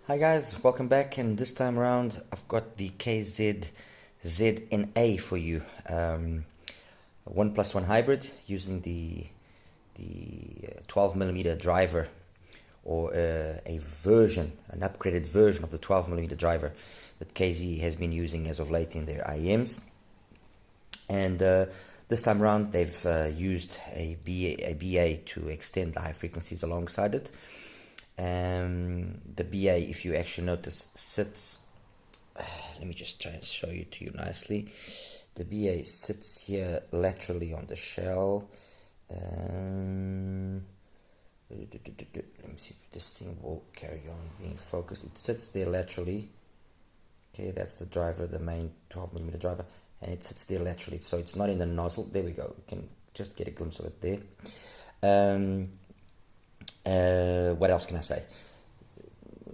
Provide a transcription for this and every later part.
Hi guys, welcome back, and this time around I've got the KZ ZNA for you. 1+1 hybrid using the 12mm driver, or an upgraded version of the 12mm driver that KZ has been using as of late in their IEMs. And this time around they've used a BA to extend the high frequencies alongside it. The BA, if you actually notice, sits, let me just try and show you to you nicely. The BA sits here laterally on the shell. Let me see if this thing will carry on being focused. It sits there laterally. Okay, that's the driver, the main 12mm driver, and it sits there laterally, so it's not in the nozzle. There we go, you can just get a glimpse of it there. What else can I say?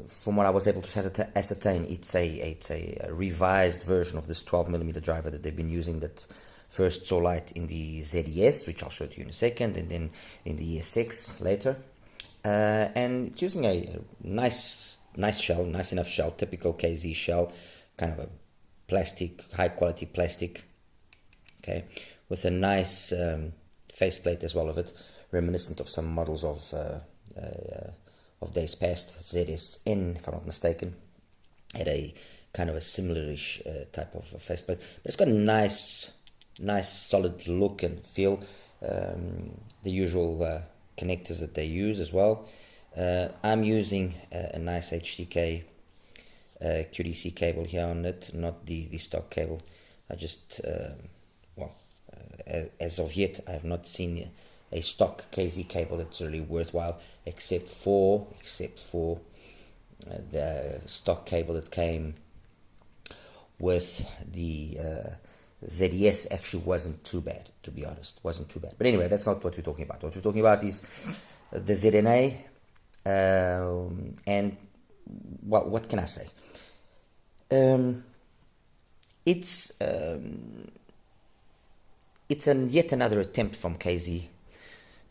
From what I was able to ascertain, it's a revised version of this 12mm driver that they've been using, that first saw light in the ZES, which I'll show to you in a second, and then in the ESX later. And it's using a nice shell, nice enough shell, typical KZ shell, kind of a plastic, high quality plastic, okay, with a nice faceplate as well of it, reminiscent of some models of days past. ZSN, if I'm not mistaken, had a kind of a similarish type of faceplate, but it's got a nice solid look and feel. The usual connectors that they use as well. I'm using a nice HDK QDC cable here on it, not the stock cable. I just as of yet I have not seen a stock KZ cable that's really worthwhile, except for the stock cable that came with the ZES. Actually wasn't too bad, to be honest, wasn't too bad. But anyway, that's not what we're talking about. What we're talking about is the ZNA, and well, what can I say? It's yet another attempt from KZ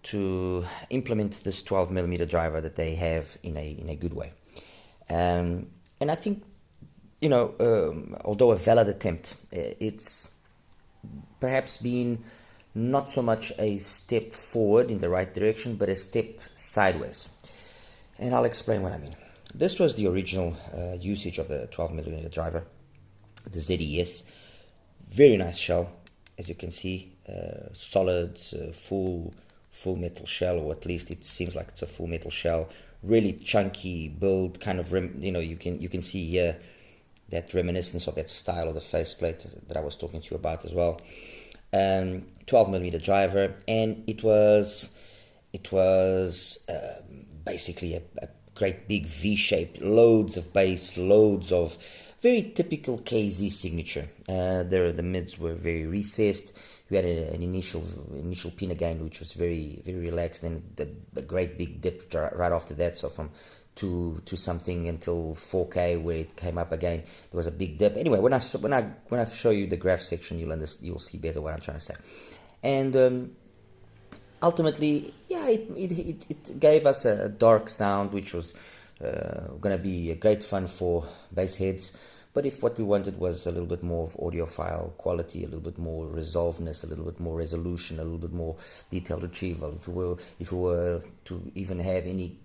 to implement this 12mm driver that they have in a good way. And I think, although a valid attempt, it's perhaps been not so much a step forward in the right direction, but a step sideways. And I'll explain what I mean. This was the original usage of the 12mm driver, the ZES. Very nice shell, as you can see, solid, full metal shell, or at least it seems like it's a full metal shell. Really chunky build, kind of you can see here that reminiscence of that style of the faceplate that I was talking to you about as well. 12mm driver, and it was basically a great big V shape, loads of bass, loads of very typical KZ signature. The mids were very recessed. We had an initial pin again, which was very relaxed, and the great big dip right after that. So from 2 something until 4K, where it came up again, there was a big dip. Anyway, when I show you the graph section, you'll see better what I'm trying to say. And ultimately, yeah, it gave us a dark sound, which was going to be a great fun for bass heads. But if what we wanted was a little bit more of audiophile quality, a little bit more resolvedness, a little bit more resolution, a little bit more detailed retrieval, if we were to even have any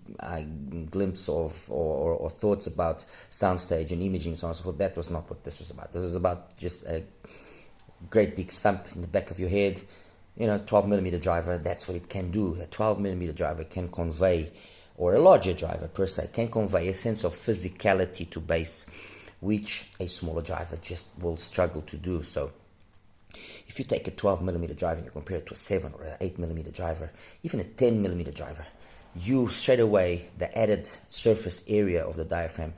glimpse of or thoughts about soundstage and imaging, so on and so forth, that was not what this was about. This was about just a great big thump in the back of your head. 12mm driver, that's what it can do. A 12mm driver can convey, or a larger driver per se, can convey a sense of physicality to bass, which a smaller driver just will struggle to do. So if you take a 12mm driver and you compare it to a 7 or an 8mm driver, even a 10mm driver, you straight away, the added surface area of the diaphragm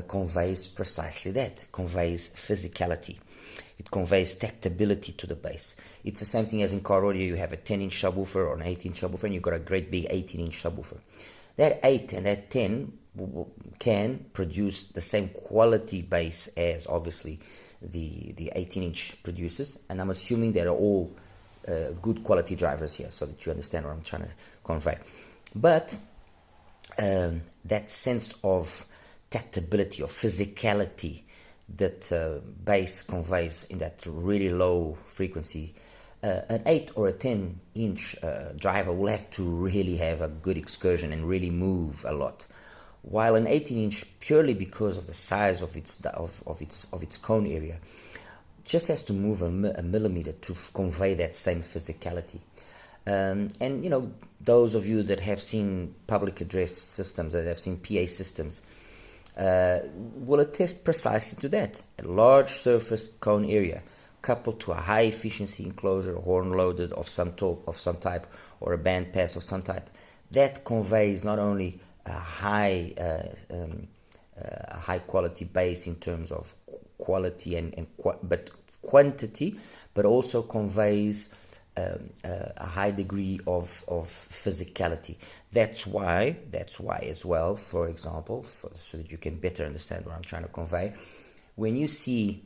conveys precisely that, conveys physicality. It conveys tactability to the bass. It's the same thing as in car audio. You have a 10-inch subwoofer or an 8-inch subwoofer, and you've got a great big 18-inch subwoofer. That 8 and that 10 can produce the same quality bass as obviously the 18-inch produces, and I'm assuming they're all good quality drivers here, so that you understand what I'm trying to convey. But that sense of tactability or physicality that bass conveys in that really low frequency. An 8 or a 10 inch driver will have to really have a good excursion and really move a lot, while an 18 inch, purely because of the size of its cone area, just has to move a millimeter to convey that same physicality. And you know, those of you that have seen public address systems, that have seen PA systems, will attest precisely to that. A large surface cone area coupled to a high efficiency enclosure, horn loaded of some type, or a band pass of some type, that conveys not only a high quality bass in terms of quality but quantity, but also conveys a high degree of physicality. That's why as well, for example, so that you can better understand what I'm trying to convey, when you see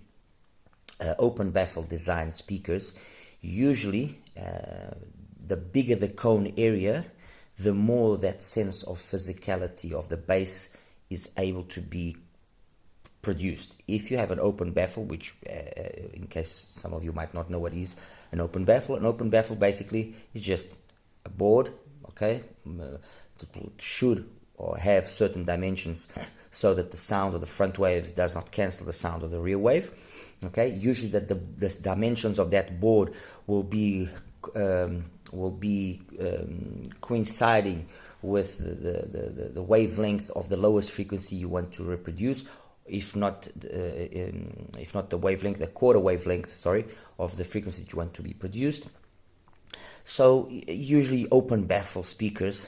open baffle design speakers, usually the bigger the cone area, the more that sense of physicality of the bass is able to be produced. If you have an open baffle, which in case some of you might not know what is an open baffle basically is just a board, okay, that should or have certain dimensions so that the sound of the front wave does not cancel the sound of the rear wave. Okay, usually that the dimensions of that board will be coinciding with the wavelength of the lowest frequency you want to reproduce, if not the wavelength, the quarter wavelength, sorry, of the frequency that you want to be produced. So usually open baffle speakers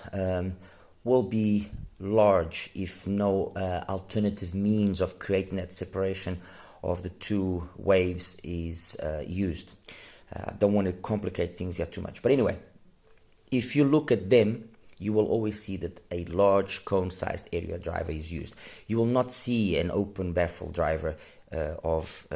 will be large if no alternative means of creating that separation of the two waves is used. Don't want to complicate things here too much, but anyway, if you look at them, you will always see that a large cone-sized area driver is used. You will not see an open baffle driver of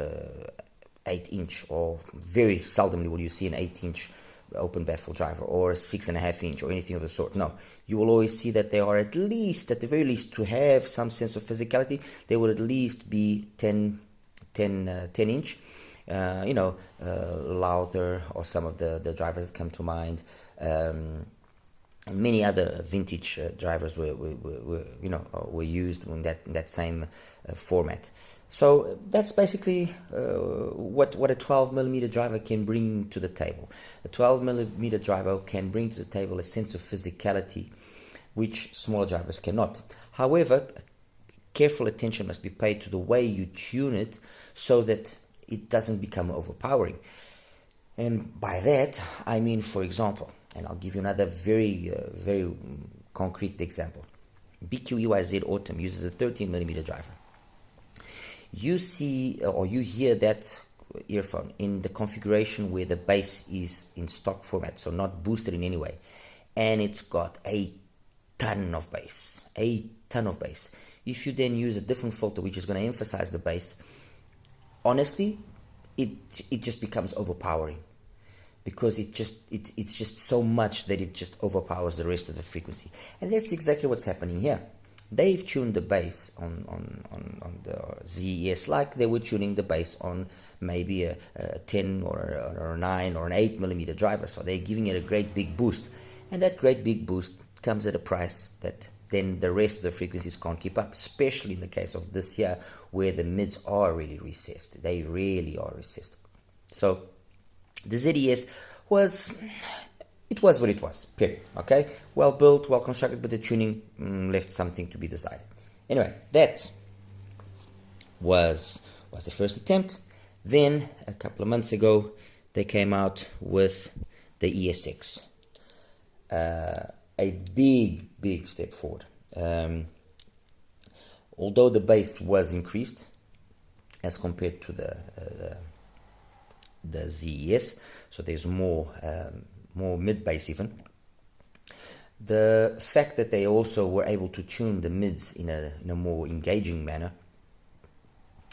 8 inch, or very seldomly will you see an 8 inch open baffle driver, or a 6.5 inch, or anything of the sort. No, you will always see that they are at the very least, to have some sense of physicality, they will at least be 10 inch. Louder, or some of the drivers that come to mind. Many other vintage drivers were used in that same format. So that's basically what a 12 millimeter driver can bring to the table. A 12 millimeter driver can bring to the table a sense of physicality which smaller drivers cannot. However, careful attention must be paid to the way you tune it so that it doesn't become overpowering. And by that, I mean, for example, and I'll give you another very concrete example. BQ-EYZ Autumn uses a 13 millimeter driver. You see, or you hear that earphone in the configuration where the bass is in stock format, so not boosted in any way, and it's got a ton of bass. If you then use a different filter which is going to emphasize the bass, honestly, it just becomes overpowering, because it's just so much that it just overpowers the rest of the frequency. And that's exactly what's happening here. They've tuned the bass on the ZES like they were tuning the bass on maybe a 10 or a 9 or an 8 millimeter driver. So they're giving it a great big boost, and that great big boost comes at a price that then the rest of the frequencies can't keep up, especially in the case of this here, where the mids are really recessed. They really are recessed. So the ZES was what it was, period. Okay, well built, well constructed, but the tuning left something to be desired. Anyway, that was the first attempt. Then a couple of months ago, they came out with the ESX. A big step forward. Although the bass was increased as compared to the ZES, so there's more mid bass even. The fact that they also were able to tune the mids in a more engaging manner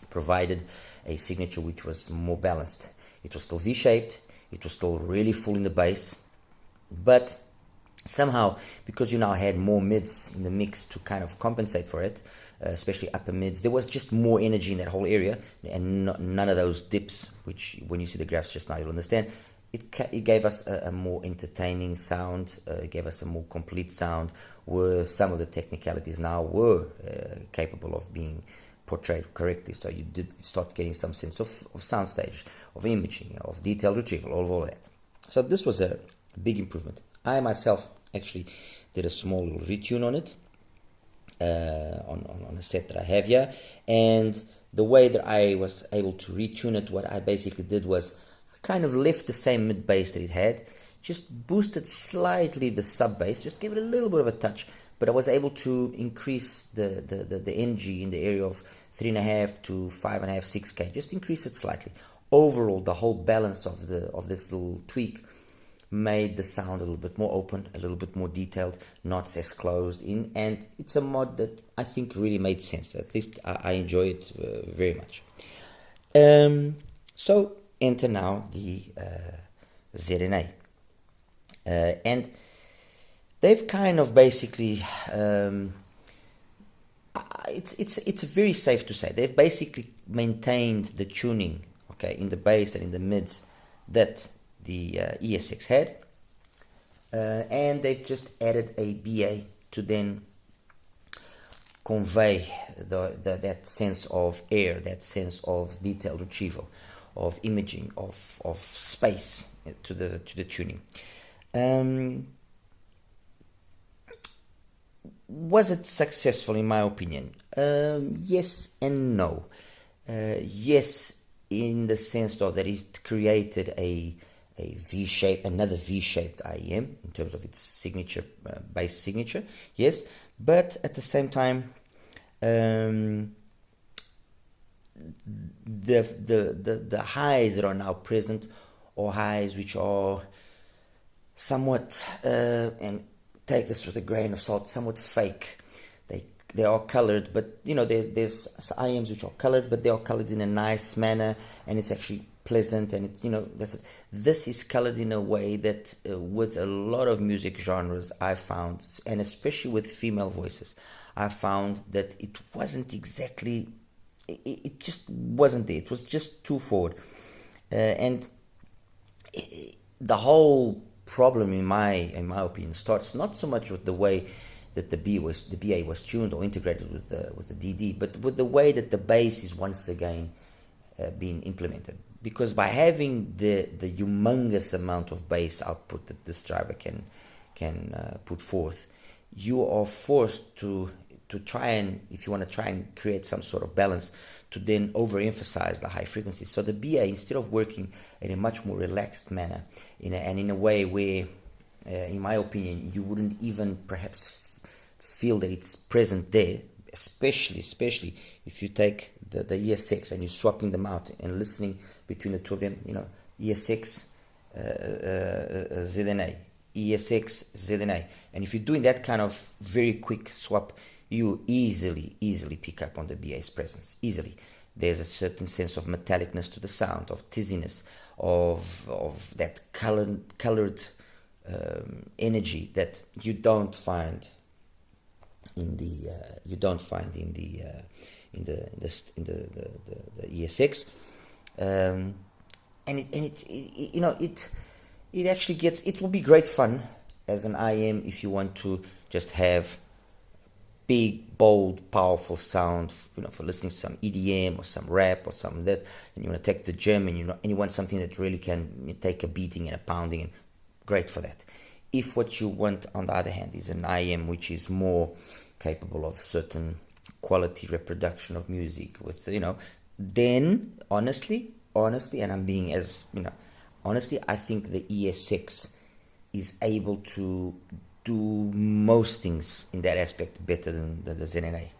provided a signature which was more balanced. It was still V-shaped, it was still really full in the bass, but somehow, because you now had more mids in the mix to kind of compensate for it, especially upper mids. There was just more energy in that whole area, and none of those dips, which when you see the graphs just now, you'll understand. It gave us a more entertaining sound, it gave us a more complete sound, where some of the technicalities now were capable of being portrayed correctly. So you did start getting some sense of soundstage, of imaging, of detailed retrieval, all of that. So this was a big improvement. I myself actually did a small little retune on it, on a set that I have here, and the way that I was able to retune it, what I basically did was kind of left the same mid bass that it had, just boosted slightly the sub bass, just give it a little bit of a touch, but I was able to increase the energy in the area of 3.5 to 5.5, 6K, just increase it slightly. Overall, the whole balance of this little tweak made the sound a little bit more open, a little bit more detailed, not as closed in, and it's a mod that I think really made sense. At least I enjoy it very much. So enter now the ZNA, and they've kind of basically it's very safe to say they've basically maintained the tuning, okay, in the bass and in the mids that the ESX had, and they've just added a BA to then convey that sense of air, that sense of detailed retrieval, of imaging, of space to the tuning. Was it successful? In my opinion, yes and no. Yes, in the sense though that it created a V-shape, another V-shaped IEM in terms of its signature, bass signature. Yes, but at the same time, the highs that are now present, or highs which are somewhat, and take this with a grain of salt, somewhat fake. They are colored, but you know, there's IEMs which are colored, but they are colored in a nice manner, and it's actually pleasant, and it's, you know, this is colored in a way that with a lot of music genres I found, and especially with female voices, I found that it wasn't exactly, it just wasn't there. It was just too forward, and the whole problem, in my opinion, starts not so much with the way that the BA was tuned or integrated with the DD, but with the way that the bass is once again being implemented. Because by having the humongous amount of bass output that this driver can put forth, you are forced to try and, if you want to try and create some sort of balance, to then overemphasize the high frequencies. So the BA, instead of working in a much more relaxed manner, in a way where, in my opinion, you wouldn't even perhaps feel that it's present there, especially if you take the ESX and you're swapping them out and listening between the two of them, you know, ESX, ZNA, ESX, ZNA. And if you're doing that kind of very quick swap, you easily pick up on the BA's presence, easily. There's a certain sense of metallicness to the sound, of tizziness, of that colored energy that you don't find in the ESX, and it actually gets, it will be great fun as an IM if you want to just have big, bold, powerful sound, you know, for listening to some EDM or some rap or something that, and you want to take the gym, and you want something that really can take a beating and a pounding, and great for that. If what you want, on the other hand, is an IM which is more capable of certain quality reproduction of music with, you know, then honestly, and I'm being as, you know, honestly, I think the ES6 is able to do most things in that aspect better than the ZNA.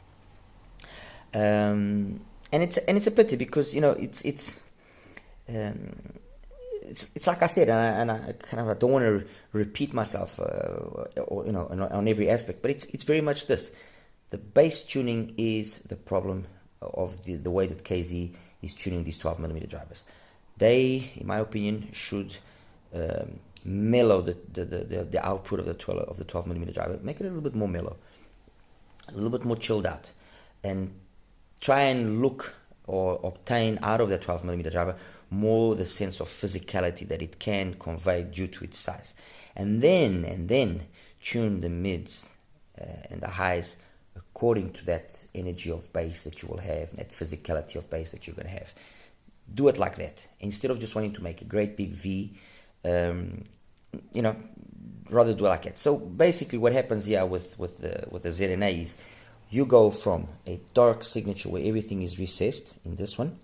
And it's a pity, because, you know, it's like I said, and I kind of, I don't want to repeat myself, or, you know, on every aspect, but it's very much this. The bass tuning is the problem of the way that KZ is tuning these 12mm drivers. They, in my opinion, should mellow the output of the 12mm driver, make it a little bit more mellow, a little bit more chilled out. and try and look or obtain out of that 12mm driver more the sense of physicality that it can convey due to its size, and then tune the mids and the highs according to that energy of bass that you will have, that physicality of bass that you're going to have. Do it like that instead of just wanting to make a great big V. Rather do it like that. So basically, what happens here with the ZNA is you go from a dark signature where everything is recessed in this one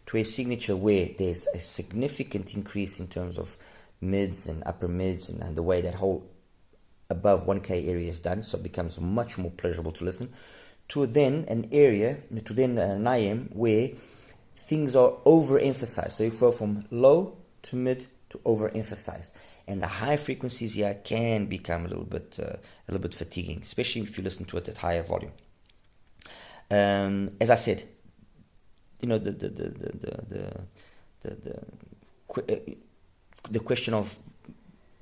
to a signature where there's a significant increase in terms of mids and upper mids and the way that whole above 1K area is done, so it becomes much more pleasurable to listen, to then an IM where things are overemphasized. So you go from low to mid to overemphasized, and the high frequencies here can become a little bit fatiguing, especially if you listen to it at higher volume. As I said, the question of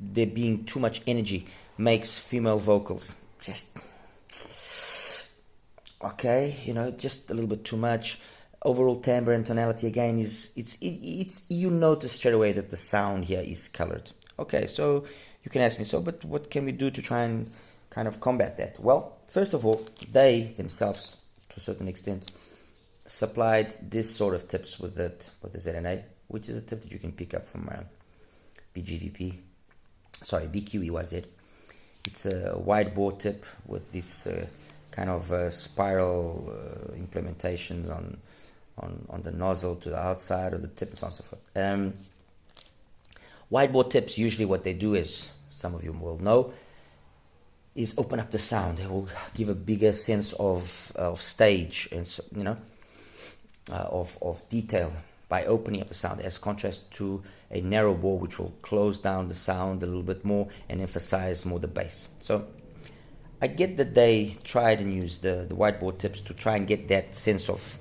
there being too much energy makes female vocals just okay, just a little bit too much. Overall timbre and tonality again it's you notice straight away that the sound here is colored. Okay, so you can ask me, but what can we do to try and kind of combat that? Well, first of all, they themselves, to a certain extent, supplied this sort of tips with the ZNA, which is a tip that you can pick up from BQEYZ. It's a wide bore tip with this kind of spiral implementations on the nozzle to the outside of the tip and so on and so forth. Wide bore tips, usually what they do is, some of you will know, is open up the sound. They will give a bigger sense of stage and of detail by opening up the sound, as contrast to a narrow bore which will close down the sound a little bit more and emphasize more the bass. So I get that they tried and used the wide bore tips to try and get that sense of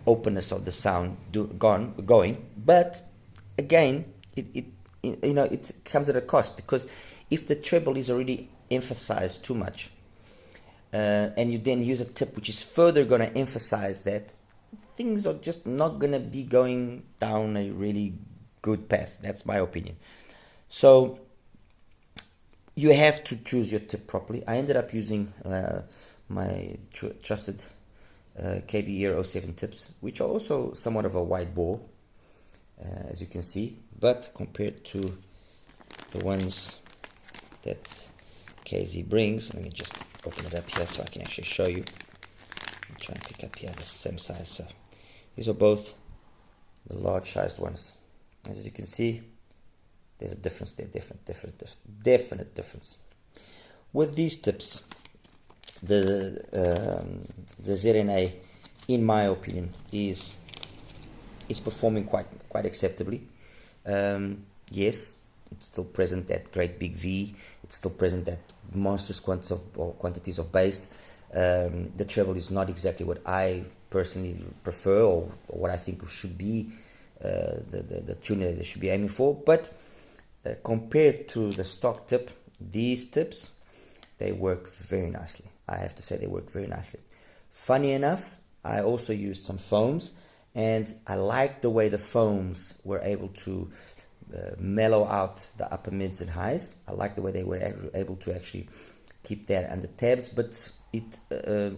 openness of the sound going, but again it comes at a cost, because if the treble is already emphasized too much and you then use a tip which is further going to emphasize that, things are just not going to be going down a really good path. That's my opinion. So you have to choose your tip properly. I ended up using my trusted KB 07 tips, which are also somewhat of a wide bore, as you can see, but compared to the ones that KZ brings, let me just open it up here so I can actually show you. I'll try and pick up here the same size. So these are both the large sized ones. As you can see, there's a difference there, definite difference. With these tips, the ZNA, in my opinion, is performing quite acceptably. Yes, it's still present that great big V. It's still present that monstrous quantities of bass. The treble is not exactly what I personally prefer or what I think should be the tuner they should be aiming for, but compared to the stock tip, these tips, they work very nicely. I have to say they work very nicely. Funny enough, I also used some foams, and I like the way the foams were able to mellow out the upper mids and highs. I like the way they were able to actually keep that under tabs, but it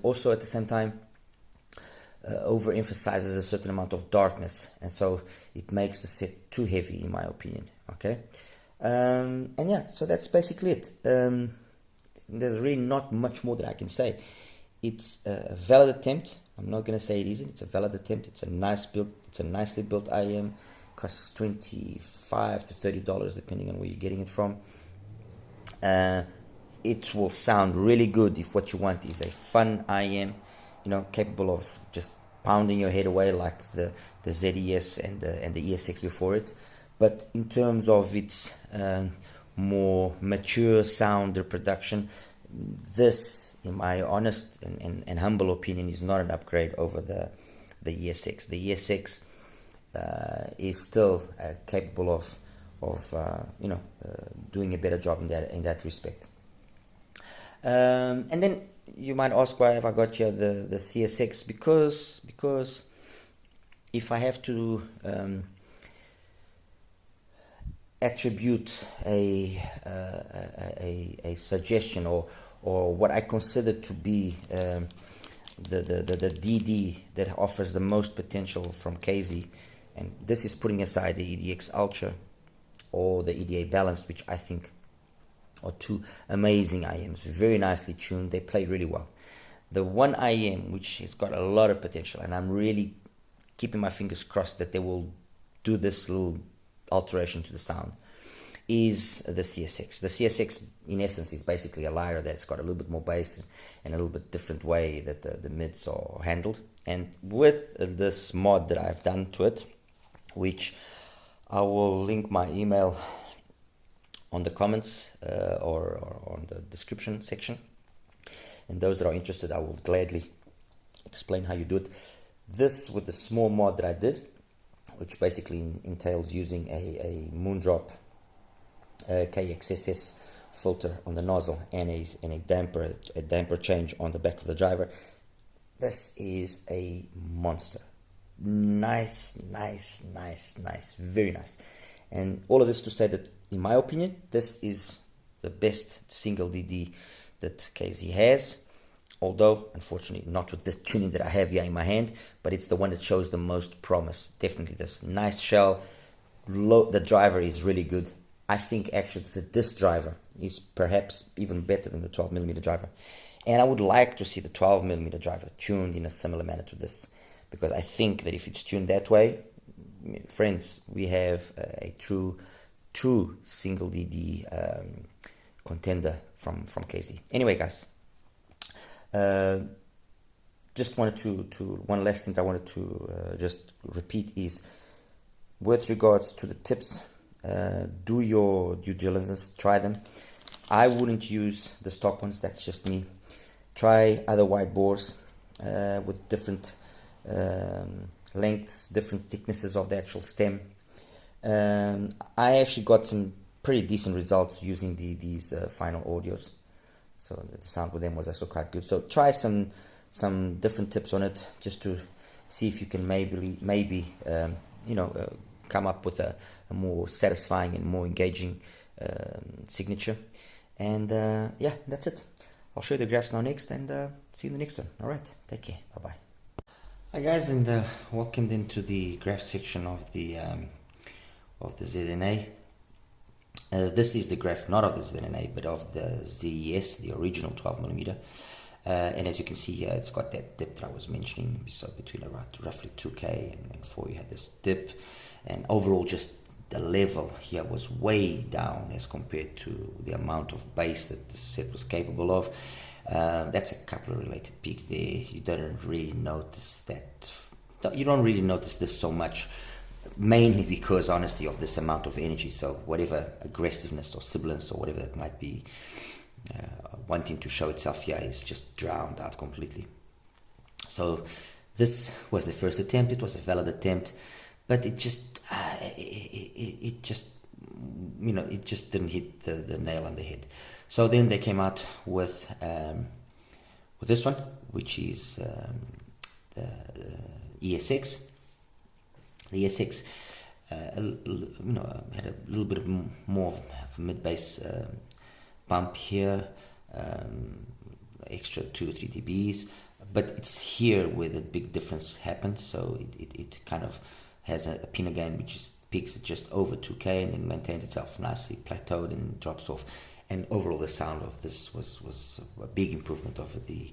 also at the same time overemphasizes a certain amount of darkness, and so it makes the set too heavy, in my opinion. Okay, and yeah, so that's basically it. There's really not much more that I can say. It's a valid attempt. I'm not going to say it isn't. It's a valid attempt. It's a nice build. It's a nicely built IM. Costs $25 to $30 depending on where you're getting it from. It will sound really good if what you want is a fun IM, capable of just pounding your head away like the ZES and the ESX before it. But in terms of its more mature sound reproduction, this, in my honest and humble opinion, is not an upgrade over the ESX. The ESX is still capable of doing a better job in that respect. And then you might ask, why have I got here the CSX? Because if I have to attribute a suggestion or what I consider to be the DD that offers the most potential from KZ, and this is putting aside the EDX Ultra or the EDA Balanced, which I think are two amazing IEMs, very nicely tuned. They play really well. The one IEM which has got a lot of potential, and I'm really keeping my fingers crossed that they will do this little alteration to the sound, is the CSX. The CSX, in essence, is basically a lyre that's got a little bit more bass and a little bit different way that the mids are handled. And with this mod that I've done to it, which I will link my email on the comments or on the description section, and those that are interested, I will gladly explain how you do it. This, with the small mod that I did, which basically entails using a Moondrop KXSS filter on the nozzle and a damper change on the back of the driver. This is a monster. Nice, very nice. And all of this to say that, in my opinion, this is the best single DD that KZ has. Although, unfortunately, not with the tuning that I have here in my hand, but it's the one that shows the most promise. Definitely this nice shell. The driver is really good. I think actually that this driver is perhaps even better than the 12mm driver. And I would like to see the 12mm driver tuned in a similar manner to this, because I think that if it's tuned that way, friends, we have a true single DD contender from KZ. Anyway, guys, just wanted to one last thing I wanted to just repeat is, with regards to the tips, do your due diligence, try them. I wouldn't use the stock ones, that's just me. Try other wide bores with different lengths, different thicknesses of the actual stem. I actually got some pretty decent results using these final audios, so the sound with them was also quite good. So try some different tips on it, just to see if you can maybe come up with a more satisfying and more engaging signature. And yeah, that's it. I'll show you the graphs now next, and see you in the next one. All right, take care. Bye bye. Hi guys, and welcome into the graph section of the ZNA. This is the graph not of the ZNA but of the ZES, the original 12mm. And as you can see here, it's got that dip that I was mentioning. So between roughly 2K and 4, you had this dip, and overall just the level here was way down as compared to the amount of bass that the set was capable of. That's a couple of related peaks there. You don't really notice that. You don't really notice this so much, mainly because, honestly, of this amount of energy. So whatever aggressiveness or sibilance or whatever that might be wanting to show itself here is just drowned out completely. So this was the first attempt. It was a valid attempt, but it just didn't hit the nail on the head. So then they came out with this one, which is the ESX. The ESX, had a little bit more of a mid-bass bump here, extra 2 or 3 dBs, but it's here where the big difference happens. So it kind of has a pinna gain which peaks at just over 2K and then maintains itself nicely plateaued and drops off. And overall, the sound of this was a big improvement over the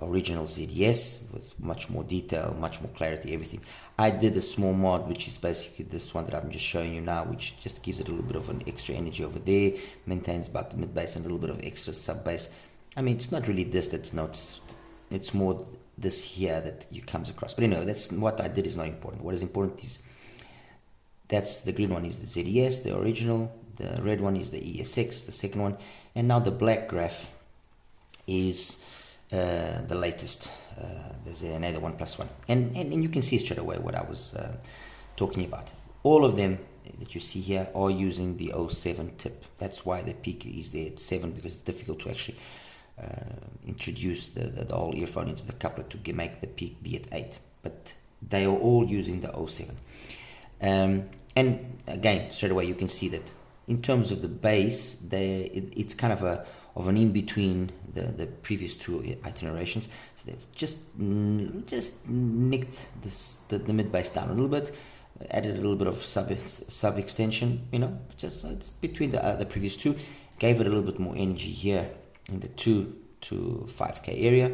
original ZDS, with much more detail, much more clarity, everything. I did a small mod, which is basically this one that I'm just showing you now, which just gives it a little bit of an extra energy over there, maintains about the mid bass and a little bit of extra sub bass. I mean, it's not really this that's noticed, it's more this here that you comes across. But anyway, that's what I did is not important. What is important is, that's the green one is the ZDS, the original, the red one is the ESX, the second one, and now the black graph is the latest, the ZNA, the 1+1, and you can see straight away what I was talking about. All of them that you see here are using the 07 tip. That's why the peak is there at 7, because it's difficult to actually introduce the whole earphone into the coupler to make the peak be at 8. But they are all using the 07. And again, straight away you can see that in terms of the bass, it's kind of an in-between the previous two iterations. So they've just nicked the mid-bass down a little bit, added a little bit of sub extension, just so it's between the previous two, gave it a little bit more energy here in the 2 to 5K area.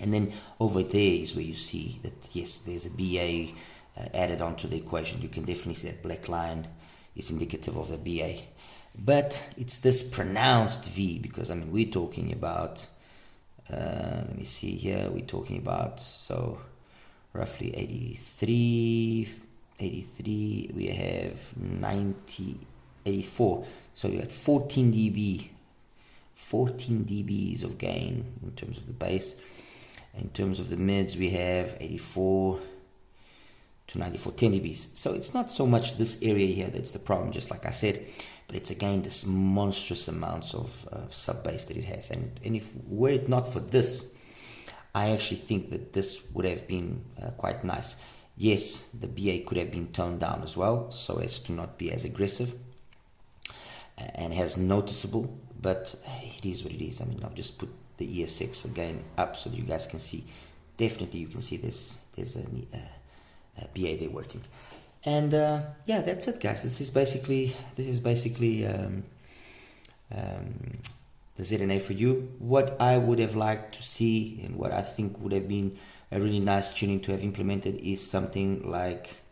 And then over there is where you see that, yes, there's a BA added onto the equation. You can definitely see that black line is indicative of the BA. But it's this pronounced V, because I mean we're talking about, let me see here, we're talking about, so roughly 83, we have 90, 84. So we got 14 dBs of gain in terms of the bass. In terms of the mids, we have 84 to 94, 10 dBs. So it's not so much this area here that's the problem, just like I said, but it's again this monstrous amounts of sub bass that it has. And if were it not for this, I actually think that this would have been quite nice. Yes, the BA could have been toned down as well, so as to not be as aggressive and as noticeable, but it is what it is. I mean, I'll just put the ES6 again up so that you guys can see. Definitely you can see there's a BA there working. And yeah, that's it, guys. This is basically the ZNA for you. What I would have liked to see and what I think would have been a really nice tuning to have implemented is something like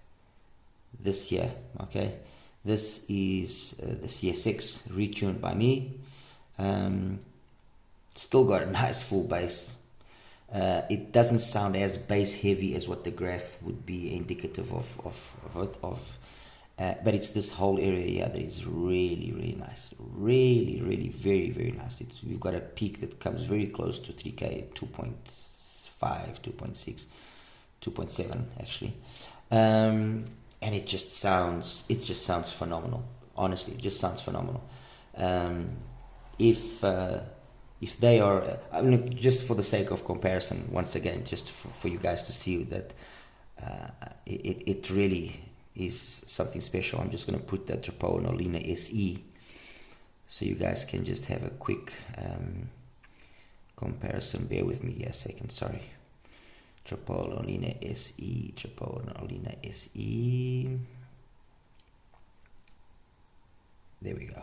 this here. Okay, this is the CS6 retuned by me. Still got a nice full bass. It doesn't sound as bass heavy as what the graph would be indicative of, but it's this whole area here that is really nice, really very nice. We've got a peak that comes very close to 3K, 2.5, 2.6, 2.7 actually, and it just sounds phenomenal. Honestly, it just sounds phenomenal. If they are, I mean, just for the sake of comparison, once again, just for you guys to see that it really is something special, I'm just going to put the Trapo Olina SE so you guys can just have a quick comparison. Bear with me a second, sorry. Trapo Olina SE, Trapo Olina SE. There we go.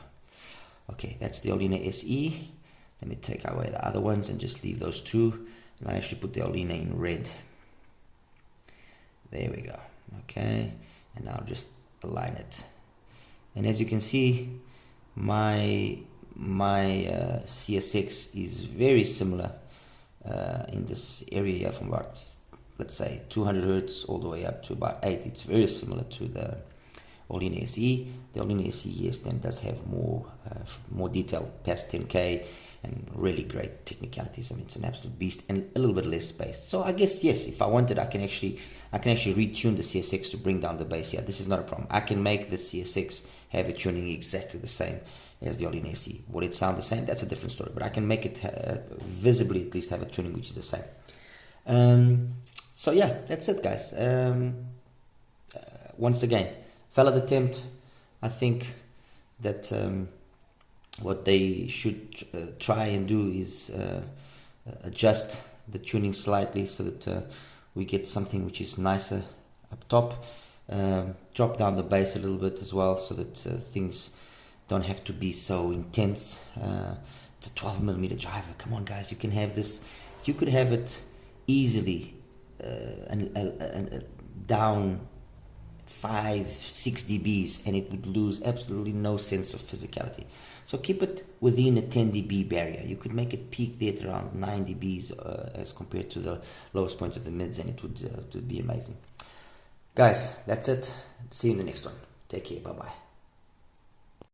Okay, that's the Olina SE. Let me take away the other ones and just leave those two. And I actually put the Olina in red. There we go. Okay. And I'll just align it. And as you can see, my CS6 is very similar in this area from about, let's say, 200 Hertz all the way up to about 8. It's very similar to the Olina SE. The Olina SE, yes, then does have more detail past 10K and really great technicalities. I mean, it's an absolute beast and a little bit less bass. So I guess, yes, if I wanted, I can actually retune the CS6 to bring down the bass here. This is not a problem. I can make the CS6 have a tuning exactly the same as the Olina SE. Would it sound the same? That's a different story, but I can make it visibly at least have a tuning which is the same. So yeah, that's it, guys. Once again, failed attempt. I think that what they should try and do is adjust the tuning slightly so that we get something which is nicer up top. Drop down the bass a little bit as well so that things don't have to be so intense. It's a 12mm driver. Come on, guys, you can have this. You could have it easily down 5-6 dBs and it would lose absolutely no sense of physicality. So keep it within a 10 dB barrier. You could make it peak there at around 9 dBs as compared to the lowest point of the mids, and it would be amazing. Guys, that's it. See you in the next one. Take care. Bye bye.